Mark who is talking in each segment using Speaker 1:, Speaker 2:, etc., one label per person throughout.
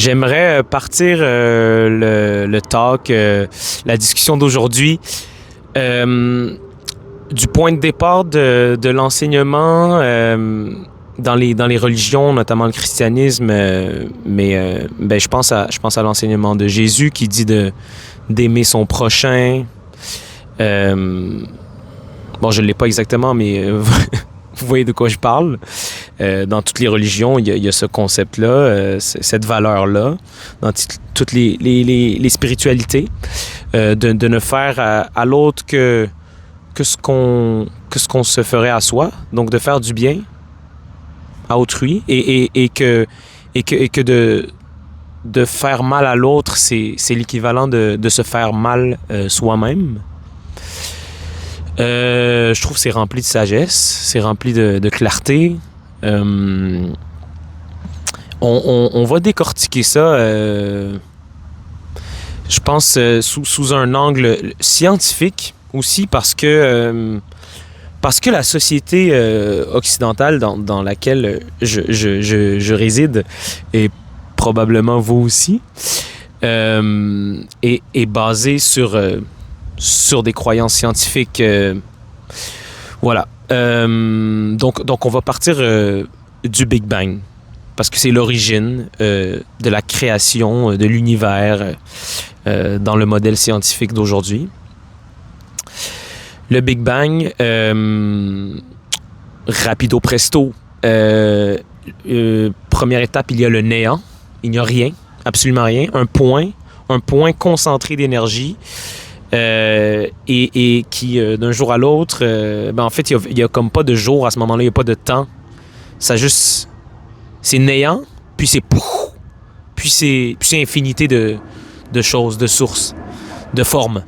Speaker 1: J'aimerais partir le talk, la discussion d'aujourd'hui du point de départ de l'enseignement dans les religions, notamment le christianisme, mais je pense à l'enseignement de Jésus qui dit d'aimer son prochain. Bon, je ne l'ai pas exactement, mais vous voyez de quoi je parle. Dans toutes les religions, il y a ce concept-là, cette valeur-là, dans toutes les spiritualités, de ne faire à l'autre que ce qu'on se ferait à soi, donc de faire du bien à autrui, et que de faire mal à l'autre, c'est l'équivalent de se faire mal soi-même. Je trouve que c'est rempli de sagesse, c'est rempli de clarté. On va décortiquer ça, je pense, sous un angle scientifique aussi, parce que la société occidentale dans laquelle je réside, et probablement vous aussi, est basée sur des croyances scientifiques. Voilà. Donc on va partir du Big Bang, parce que c'est l'origine de la création de l'univers dans le modèle scientifique d'aujourd'hui. Le Big Bang, rapido presto, première étape, il y a le néant, il n'y a rien, absolument rien, un point concentré d'énergie, et qui, d'un jour à l'autre, en fait, il y a comme pas de jour à ce moment-là, il n'y a pas de temps. Ça juste... C'est néant, puis c'est pouf, puis c'est infinité de choses, de sources, de formes.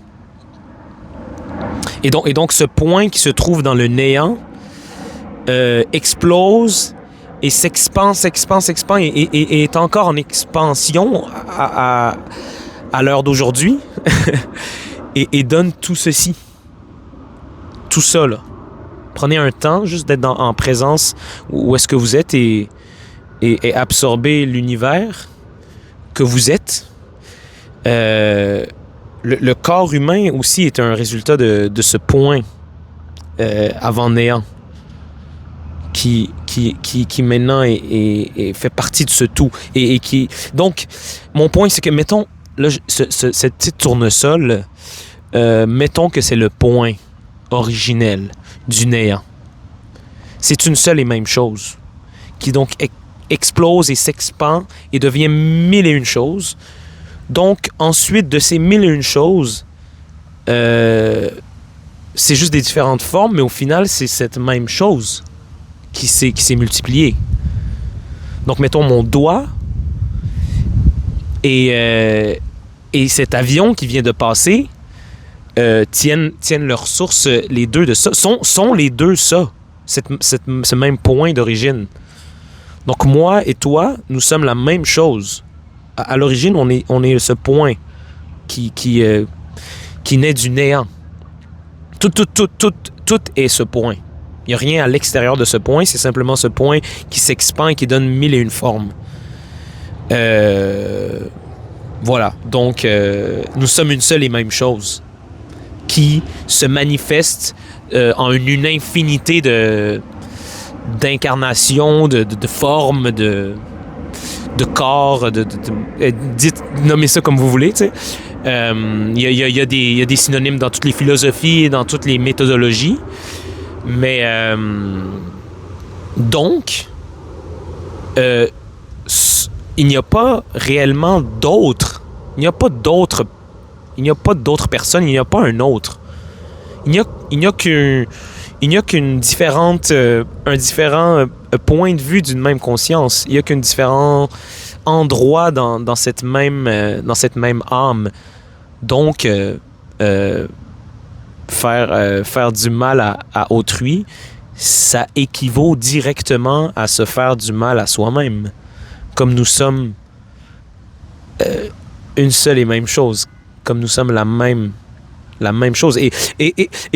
Speaker 1: Et donc, ce point qui se trouve dans le néant explose et s'expand, et est encore en expansion à l'heure d'aujourd'hui. Et donne tout ceci. Tout ça, là. Prenez un temps juste d'être en présence où est-ce que vous êtes et absorber l'univers que vous êtes. Le corps humain aussi est un résultat de ce point avant néant qui maintenant fait partie de ce tout. Donc, mon point, c'est que, mettons, là, cette petite tournesol, mettons que c'est le point originel du néant. C'est une seule et même chose qui donc explose et s'expand et devient mille et une choses. Donc, ensuite de ces mille et une choses, c'est juste des différentes formes, mais au final, c'est cette même chose qui s'est multipliée. Donc, mettons mon doigt et cet avion qui vient de passer tiennent leur source, les deux de ça, sont les deux ça, ce même point d'origine. Donc moi et toi, nous sommes la même chose. À l'origine, on est ce point qui naît du néant. Tout est ce point. Il n'y a rien à l'extérieur de ce point, c'est simplement ce point qui s'expand et qui donne mille et une formes. Voilà, donc nous sommes une seule et même chose qui se manifeste en une infinité d'incarnations, de formes, de corps, nommez ça comme vous voulez, tu sais. Il y a des synonymes dans toutes les philosophies et dans toutes les méthodologies, mais donc il n'y a pas réellement d'autres. Il n'y a pas d'autres personnes. Il n'y a pas un autre. Il n'y a qu'une différente, un différent point de vue d'une même conscience. Il n'y a qu'un différent endroit dans cette même âme. Donc, faire du mal à autrui, ça équivaut directement à se faire du mal à soi-même. Comme nous sommes une seule et même chose, comme nous sommes la même chose. Et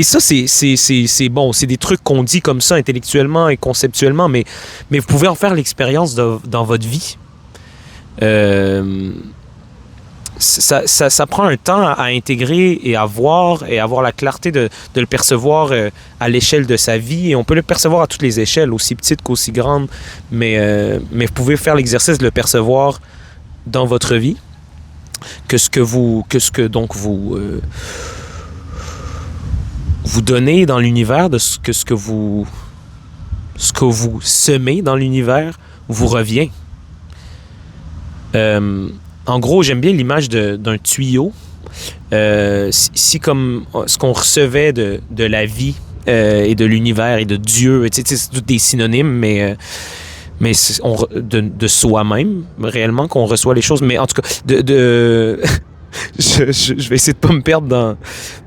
Speaker 1: ça, c'est bon, c'est des trucs qu'on dit comme ça intellectuellement et conceptuellement, mais vous pouvez en faire l'expérience dans votre vie. Euh, ça prend un temps à intégrer et à voir et avoir la clarté de le percevoir à l'échelle de sa vie. Et on peut le percevoir à toutes les échelles, aussi petites qu'aussi grandes. Mais vous pouvez faire l'exercice de le percevoir dans votre vie. Que ce que donc vous donnez dans l'univers, ce que vous semez dans l'univers vous revient. En gros, j'aime bien l'image d'un tuyau. Si comme ce qu'on recevait de la vie et de l'univers et de Dieu, c'est tous des synonymes, mais de soi-même, réellement, qu'on reçoit les choses. Mais en tout cas, je vais essayer de pas me perdre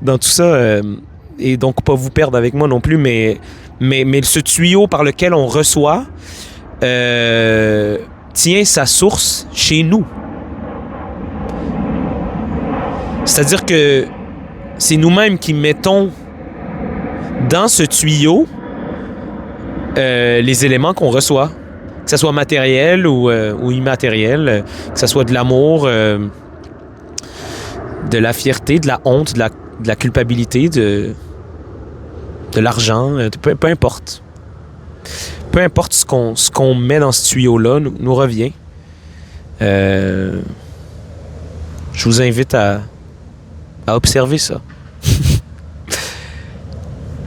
Speaker 1: dans tout ça et donc pas vous perdre avec moi non plus, mais ce tuyau par lequel on reçoit tient sa source chez nous. C'est-à-dire que c'est nous-mêmes qui mettons dans ce tuyau les éléments qu'on reçoit. Que ce soit matériel ou immatériel, que ce soit de l'amour, de la fierté, de la honte, de la culpabilité, de l'argent, peu importe. Peu importe ce qu'on met dans ce tuyau-là, nous revient. Je vous invite à observer ça.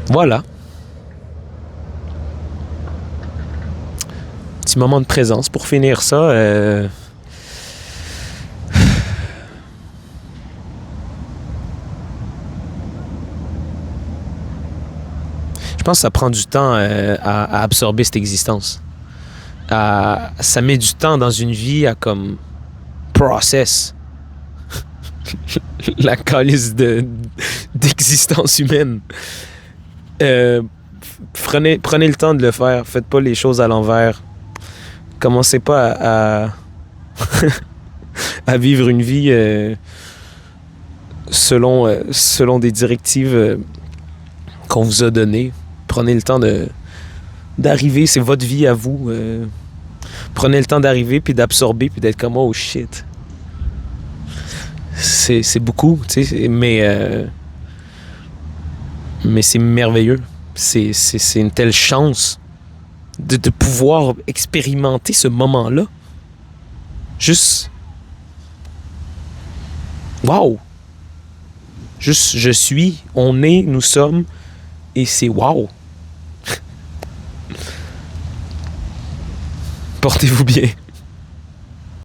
Speaker 1: Voilà. Petit moment de présence pour finir ça. Je pense que ça prend du temps à absorber cette existence. Ça met du temps dans une vie à comme process la calice d'existence humaine. Prenez le temps de le faire. Faites pas les choses à l'envers. Commencez pas à vivre une vie selon des directives qu'on vous a données. Prenez le temps d'arriver. C'est votre vie à vous. Prenez le temps d'arriver puis d'absorber puis d'être comme oh shit. C'est beaucoup, tu sais, mais c'est merveilleux. C'est une telle chance de pouvoir expérimenter ce moment-là. Juste, wow! Juste, je suis, on est, nous sommes, et c'est wow! Portez-vous bien.